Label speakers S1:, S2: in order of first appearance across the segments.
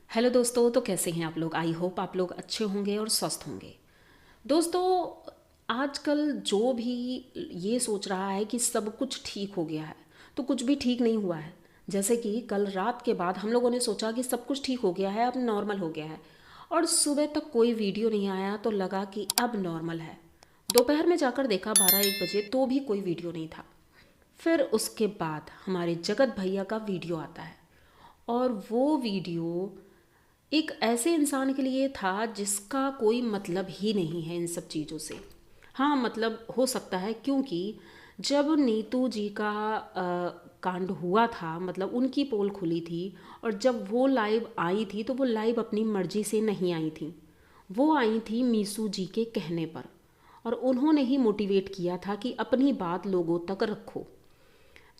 S1: Hello दोस्तों, तो कैसे हैं आप लोग। आई होप आप लोग अच्छे होंगे और स्वस्थ होंगे। दोस्तों, आजकल जो भी ये सोच रहा है कि सब कुछ ठीक हो गया है, तो कुछ भी ठीक नहीं हुआ है। जैसे कि कल रात के बाद हम लोगों ने सोचा कि सब कुछ ठीक हो गया है, अब नॉर्मल हो गया है, और सुबह तक कोई वीडियो नहीं आया तो लगा कि अब नॉर्मल है। दोपहर में जाकर देखा 12-1 बजे, तो भी कोई वीडियो नहीं था। फिर उसके बाद हमारे जगत भैया का वीडियो आता है, और वो वीडियो एक ऐसे इंसान के लिए था जिसका कोई मतलब ही नहीं है इन सब चीज़ों से। हाँ, मतलब हो सकता है, क्योंकि जब नीतू जी का कांड हुआ था, मतलब उनकी पोल खुली थी, और जब वो लाइव आई थी तो वो लाइव अपनी मर्जी से नहीं आई थी। वो आई थी मीसू जी के कहने पर, और उन्होंने ही मोटिवेट किया था कि अपनी बात लोगों तक रखो।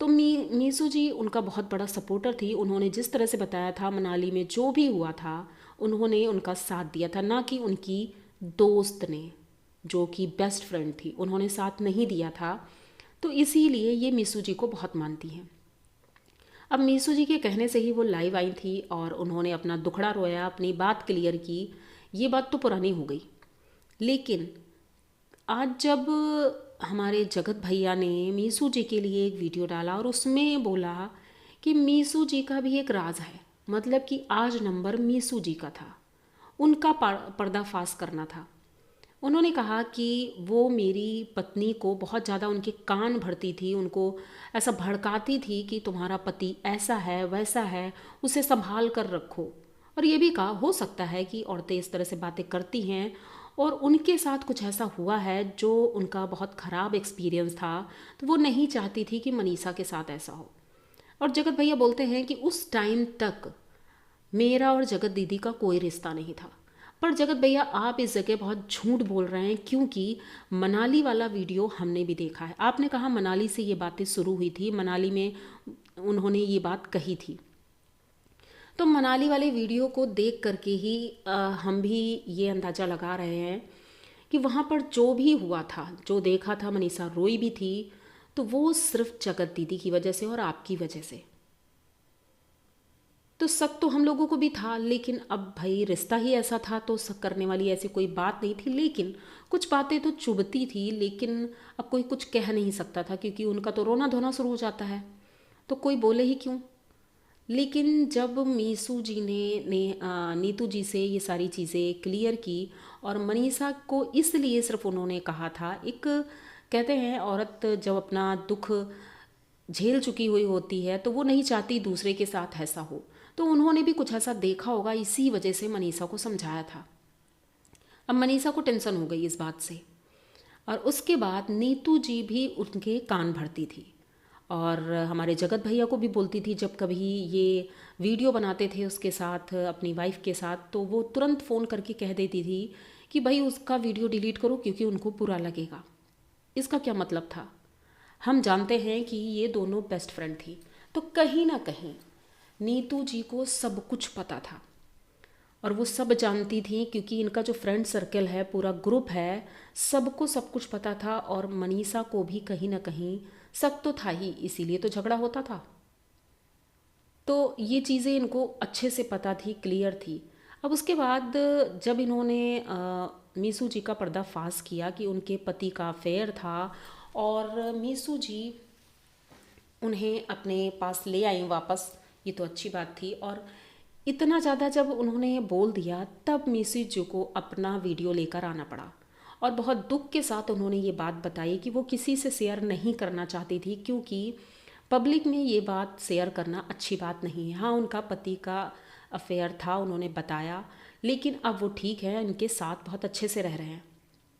S1: तो मीसू जी उनका बहुत बड़ा सपोर्टर थी। उन्होंने जिस तरह से बताया था, मनाली में जो भी हुआ था उन्होंने उनका साथ दिया था, ना कि उनकी दोस्त ने, जो कि बेस्ट फ्रेंड थी, उन्होंने साथ नहीं दिया था। तो इसीलिए ये मीसू जी को बहुत मानती हैं। अब मीसू जी के कहने से ही वो लाइव आई थी और उन्होंने अपना दुखड़ा रोया, अपनी बात क्लियर की। ये बात तो पुरानी हो गई, लेकिन आज जब हमारे जगत भैया ने मीसू जी के लिए एक वीडियो डाला और उसमें बोला कि मीसू जी का भी एक राज है, मतलब कि आज नंबर मीसू जी का था, उनका पर्दाफाश करना था। उन्होंने कहा कि वो मेरी पत्नी को बहुत ज़्यादा उनके कान भरती थी, उनको ऐसा भड़काती थी कि तुम्हारा पति ऐसा है वैसा है, उसे संभाल कर रखो। और ये भी कहा, हो सकता है कि औरतें इस तरह से बातें करती हैं और उनके साथ कुछ ऐसा हुआ है जो उनका बहुत ख़राब एक्सपीरियंस था, तो वो नहीं चाहती थी कि मनीषा के साथ ऐसा हो। और जगत भैया बोलते हैं कि उस टाइम तक मेरा और जगत दीदी का कोई रिश्ता नहीं था। पर जगत भैया, आप इस जगह बहुत झूठ बोल रहे हैं, क्योंकि मनाली वाला वीडियो हमने भी देखा है। आपने कहा मनाली से ये बातें शुरू हुई थी, मनाली में उन्होंने ये बात कही थी। तो मनाली वाले वीडियो को देख करके ही हम भी ये अंदाज़ा लगा रहे हैं कि वहाँ पर जो भी हुआ था, जो देखा था, मनीषा रोई भी थी, तो वो सिर्फ जगत दीदी की वजह से और आपकी वजह से। तो शक तो हम लोगों को भी था, लेकिन अब भाई रिश्ता ही ऐसा था तो शक करने वाली ऐसी कोई बात नहीं थी। लेकिन कुछ बातें तो चुभती थी, लेकिन अब कोई कुछ कह नहीं सकता था, क्योंकि उनका तो रोना धोना शुरू हो जाता है, तो कोई बोले ही क्यों। लेकिन जब मीसू जी ने नीतू जी से ये सारी चीज़ें क्लियर की, और मनीषा को इसलिए सिर्फ उन्होंने कहा था, एक कहते हैं औरत जब अपना दुख झेल चुकी हुई होती है तो वो नहीं चाहती दूसरे के साथ ऐसा हो, तो उन्होंने भी कुछ ऐसा देखा होगा, इसी वजह से मनीषा को समझाया था। अब मनीषा को टेंशन हो गई इस बात से, और उसके बाद नीतू जी भी उनके कान भरती थी, और हमारे जगत भैया को भी बोलती थी, जब कभी ये वीडियो बनाते थे उसके साथ, अपनी वाइफ के साथ, तो वो तुरंत फ़ोन करके कह देती थी कि भाई उसका वीडियो डिलीट करो, क्योंकि उनको बुरा लगेगा। इसका क्या मतलब था। हम जानते हैं कि ये दोनों बेस्ट फ्रेंड थी, तो कहीं ना कहीं नीतू जी को सब कुछ पता था, और वो सब जानती थी, क्योंकि इनका जो फ्रेंड सर्कल है, पूरा ग्रुप है, सबको सब कुछ पता था। और मनीषा को भी कहीं ना कहीं शक तो था ही, इसीलिए तो झगड़ा होता था। तो ये चीज़ें इनको अच्छे से पता थी, क्लियर थी। अब उसके बाद जब इन्होंने मीसू जी का पर्दाफाश किया कि उनके पति का अफेयर था, और मीसू जी उन्हें अपने पास ले आई वापस, ये तो अच्छी बात थी। और इतना ज़्यादा जब उन्होंने बोल दिया, तब मीसू जी को अपना वीडियो लेकर आना पड़ा, और बहुत दुख के साथ उन्होंने ये बात बताई कि वो किसी से शेयर नहीं करना चाहती थी, क्योंकि पब्लिक में ये बात शेयर करना अच्छी बात नहीं है। हाँ, उनका पति का अफेयर था, उन्होंने बताया, लेकिन अब वो ठीक है, उनके साथ बहुत अच्छे से रह रहे हैं,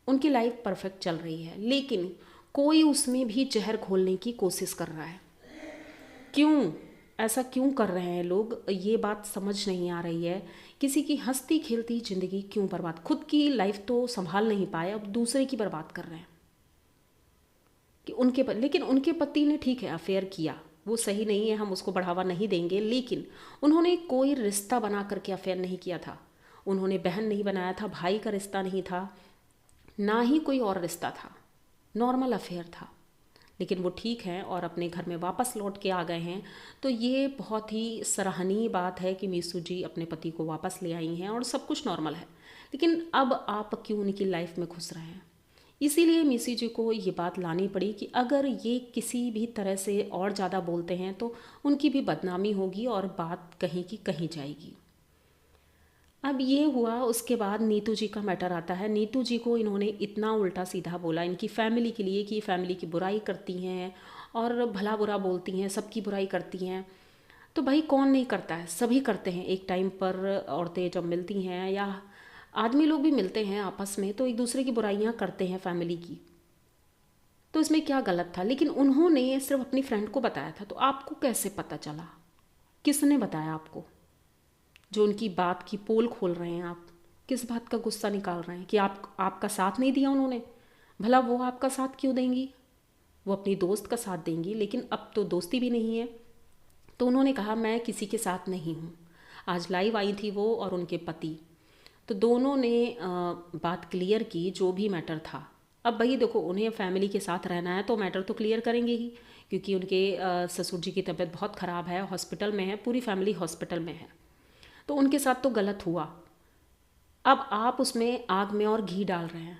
S1: उनकी लाइफ परफेक्ट चल रही है। लेकिन कोई उसमें भी जहर घोलने की कोशिश कर रहा है। क्यों, ऐसा क्यों कर रहे हैं लोग, ये बात समझ नहीं आ रही है। किसी की हंसती खेलती ज़िंदगी क्यों बर्बाद, खुद की लाइफ तो संभाल नहीं पाए, अब दूसरे की बर्बाद कर रहे हैं। कि लेकिन उनके पति ने, ठीक है, अफेयर किया, वो सही नहीं है, हम उसको बढ़ावा नहीं देंगे, लेकिन उन्होंने कोई रिश्ता बना करके अफेयर नहीं किया था। उन्होंने बहन नहीं बनाया था, भाई का रिश्ता नहीं था, ना ही कोई और रिश्ता था, नॉर्मल अफेयर था। लेकिन वो ठीक हैं और अपने घर में वापस लौट के आ गए हैं। तो ये बहुत ही सराहनीय बात है कि मीसू जी अपने पति को वापस ले आई हैं और सब कुछ नॉर्मल है। लेकिन अब आप क्यों उनकी लाइफ में घुस रहे हैं? इसीलिए मीसू जी को ये बात लानी पड़ी कि अगर ये किसी भी तरह से और ज़्यादा बोलते हैं तो उनकी भी बदनामी होगी और बात कहीं की कहीं जाएगी। अब ये हुआ, उसके बाद नीतू जी का मैटर आता है। नीतू जी को इन्होंने इतना उल्टा सीधा बोला इनकी फैमिली के लिए कि फैमिली की बुराई करती हैं और भला बुरा बोलती हैं, सबकी बुराई करती हैं। तो भाई कौन नहीं करता है, सभी करते हैं। एक टाइम पर औरतें जब मिलती हैं या आदमी लोग भी मिलते हैं आपस में तो एक दूसरे की बुराइयां करते हैं फैमिली की। तो इसमें क्या गलत था? लेकिन उन्होंने सिर्फ अपनी फ्रेंड को बताया था। तो आपको कैसे पता चला? किसने बताया आपको? जो उनकी बात की पोल खोल रहे हैं आप, किस बात का गुस्सा निकाल रहे हैं कि आपका साथ नहीं दिया उन्होंने? भला वो आपका साथ क्यों देंगी? वो अपनी दोस्त का साथ देंगी, लेकिन अब तो दोस्ती भी नहीं है। तो उन्होंने कहा मैं किसी के साथ नहीं हूँ। आज लाइव आई थी वो और उनके पति, तो दोनों ने बात क्लियर की जो भी मैटर था। अब भाई देखो, उन्हें फैमिली के साथ रहना है तो मैटर तो क्लियर करेंगे ही, क्योंकि उनके ससुर जी की तबीयत बहुत ख़राब है, हॉस्पिटल में है, पूरी फैमिली हॉस्पिटल में है। तो उनके साथ तो गलत हुआ। अब आप उसमें आग में और घी डाल रहे हैं।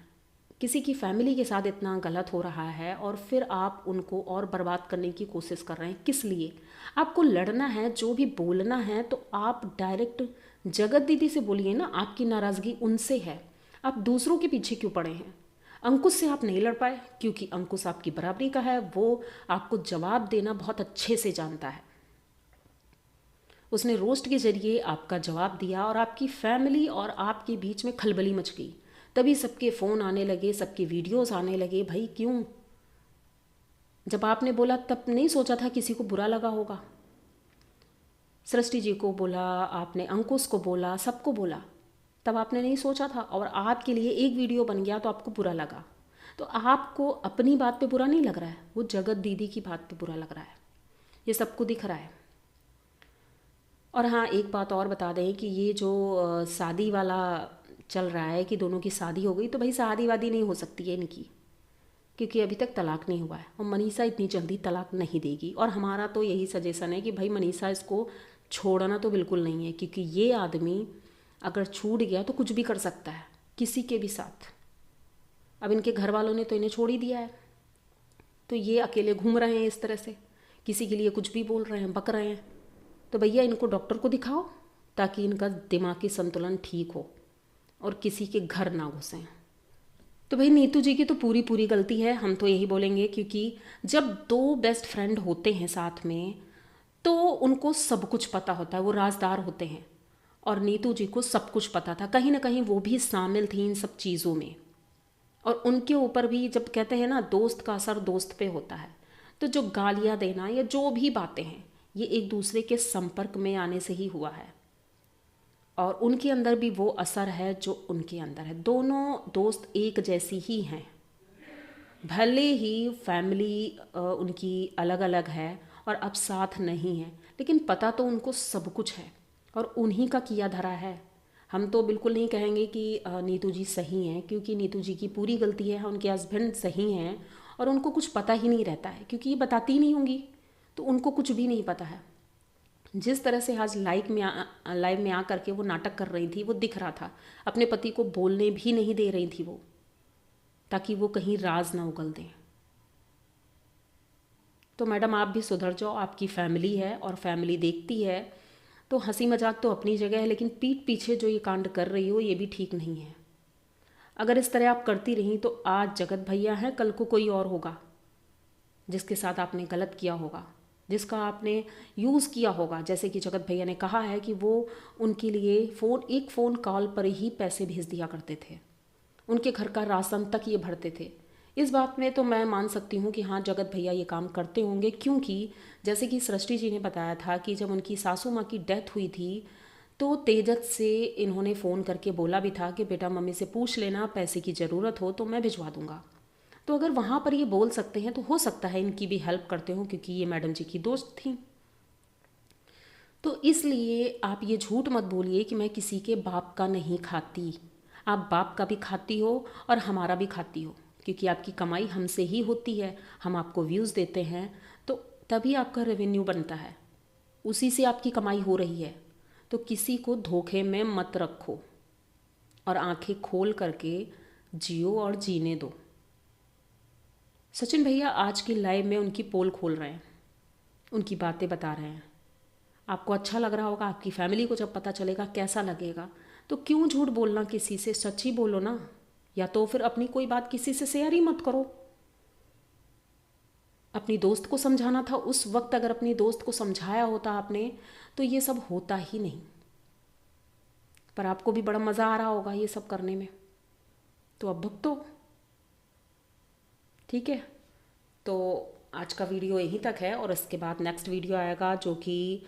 S1: किसी की फैमिली के साथ इतना गलत हो रहा है और फिर आप उनको और बर्बाद करने की कोशिश कर रहे हैं। किस लिए? आपको लड़ना है, जो भी बोलना है तो आप डायरेक्ट जगत दीदी से बोलिए ना। आपकी नाराज़गी उनसे है, आप दूसरों के पीछे क्यों पड़े हैं? अंकुश से आप नहीं लड़ पाए क्योंकि अंकुश आपकी बराबरी का है, वो आपको जवाब देना बहुत अच्छे से जानता है। उसने रोस्ट के जरिए आपका जवाब दिया और आपकी फैमिली और आपके बीच में खलबली मच गई। तभी सबके फ़ोन आने लगे, सबके वीडियोस आने लगे। भाई क्यों? जब आपने बोला तब नहीं सोचा था किसी को बुरा लगा होगा? सृष्टि जी को बोला आपने, अंकुश को बोला, सबको बोला, तब आपने नहीं सोचा था। और आपके लिए एक वीडियो बन गया तो आपको बुरा लगा। तो आपको अपनी बात पे बुरा नहीं लग रहा है, वो जगत दीदी की बात पे बुरा लग रहा है। ये सबको दिख रहा है। और हाँ, एक बात और बता दें कि ये जो शादी वाला चल रहा है कि दोनों की शादी हो गई, तो भाई शादी वादी नहीं हो सकती है इनकी, क्योंकि अभी तक तलाक नहीं हुआ है और मनीषा इतनी जल्दी तलाक नहीं देगी। और हमारा तो यही सजेशन है कि भाई मनीषा इसको छोड़ना तो बिल्कुल नहीं है, क्योंकि ये आदमी अगर छूट गया तो कुछ भी कर सकता है किसी के भी साथ। अब इनके घर वालों ने तो इन्हें छोड़ ही दिया है, तो ये अकेले घूम रहे हैं इस तरह से, किसी के लिए कुछ भी बोल रहे हैं, बक रहे हैं। तो भैया इनको डॉक्टर को दिखाओ ताकि इनका दिमागी संतुलन ठीक हो और किसी के घर ना घुसें। तो भाई नीतू जी की तो पूरी पूरी गलती है, हम तो यही बोलेंगे, क्योंकि जब दो बेस्ट फ्रेंड होते हैं साथ में तो उनको सब कुछ पता होता है, वो राजदार होते हैं। और नीतू जी को सब कुछ पता था, कहीं ना कहीं वो भी शामिल थी इन सब चीज़ों में। और उनके ऊपर भी, जब कहते हैं ना दोस्त का असर दोस्त पे होता है, तो जो गालियाँ देना या जो भी बातें हैं ये एक दूसरे के संपर्क में आने से ही हुआ है। और उनके अंदर भी वो असर है जो उनके अंदर है। दोनों दोस्त एक जैसी ही हैं, भले ही फैमिली उनकी अलग अलग है और अब साथ नहीं है, लेकिन पता तो उनको सब कुछ है और उन्हीं का किया धरा है। हम तो बिल्कुल नहीं कहेंगे कि नीतू जी सही हैं, क्योंकि नीतू जी की पूरी गलती है, उनके हस्बैंड सही हैं और उनको कुछ पता ही नहीं रहता है, क्योंकि ये बताती नहीं होंगी तो उनको कुछ भी नहीं पता है। जिस तरह से आज लाइव में आ करके वो नाटक कर रही थी, वो दिख रहा था। अपने पति को बोलने भी नहीं दे रही थी वो, ताकि वो कहीं राज ना उगल दें। तो मैडम आप भी सुधर जाओ, आपकी फैमिली है और फैमिली देखती है। तो हंसी मजाक तो अपनी जगह है, लेकिन पीठ पीछे जो ये कांड कर रही हो ये भी ठीक नहीं है। अगर इस तरह आप करती रहीं तो आज जगत भैया हैं, कल को कोई और होगा जिसके साथ आपने गलत किया होगा, जिसका आपने यूज़ किया होगा। जैसे कि जगत भैया ने कहा है कि वो उनके लिए एक फ़ोन कॉल पर ही पैसे भेज दिया करते थे, उनके घर का राशन तक ये भरते थे। इस बात में तो मैं मान सकती हूँ कि हाँ जगत भैया ये काम करते होंगे, क्योंकि जैसे कि सृष्टि जी ने बताया था कि जब उनकी सासू माँ की डेथ हुई थी तो तेजत से इन्होंने फ़ोन करके बोला भी था कि बेटा मम्मी से पूछ लेना, पैसे की ज़रूरत हो तो मैं भिजवा दूँगा। तो अगर वहाँ पर ये बोल सकते हैं तो हो सकता है इनकी भी हेल्प करते हो, क्योंकि ये मैडम जी की दोस्त थी। तो इसलिए आप ये झूठ मत बोलिए कि मैं किसी के बाप का नहीं खाती। आप बाप का भी खाती हो और हमारा भी खाती हो, क्योंकि आपकी कमाई हमसे ही होती है, हम आपको व्यूज़ देते हैं, तो तभी आपका रेवेन्यू बनता है, उसी से आपकी कमाई हो रही है। तो किसी को धोखे में मत रखो और आंखें खोल करके जियो और जीने दो। सचिन भैया आज की लाइव में उनकी पोल खोल रहे हैं, उनकी बातें बता रहे हैं। आपको अच्छा लग रहा होगा, आपकी फैमिली को जब पता चलेगा कैसा लगेगा। तो क्यों झूठ बोलना किसी से, सच ही बोलो ना, या तो फिर अपनी कोई बात किसी से शेयर ही मत करो। अपनी दोस्त को समझाना था उस वक्त, अगर अपनी दोस्त को समझाया होता आपने तो ये सब होता ही नहीं। पर आपको भी बड़ा मज़ा आ रहा होगा ये सब करने में, तो अब भुगतो। ठीक है, तो आज का वीडियो यहीं तक है और इसके बाद नेक्स्ट वीडियो आएगा जो कि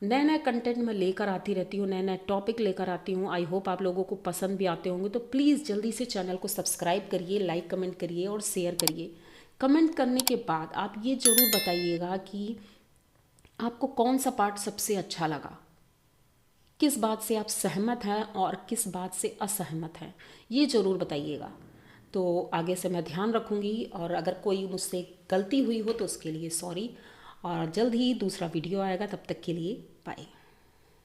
S1: नए नए कंटेंट मैं लेकर आती रहती हूँ, नए नए टॉपिक लेकर आती हूँ। आई होप आप लोगों को पसंद भी आते होंगे। तो प्लीज़ जल्दी से चैनल को सब्सक्राइब करिए, लाइक कमेंट करिए और शेयर करिए। कमेंट करने के बाद आप ये ज़रूर बताइएगा कि आपको कौन सा पार्ट सबसे अच्छा लगा, किस बात से आप सहमत हैं और किस बात से असहमत हैं, ये ज़रूर बताइएगा। तो आगे से मैं ध्यान रखूँगी और अगर कोई मुझसे गलती हुई हो तो उसके लिए सॉरी। और जल्द ही दूसरा वीडियो आएगा, तब तक के लिए बाय।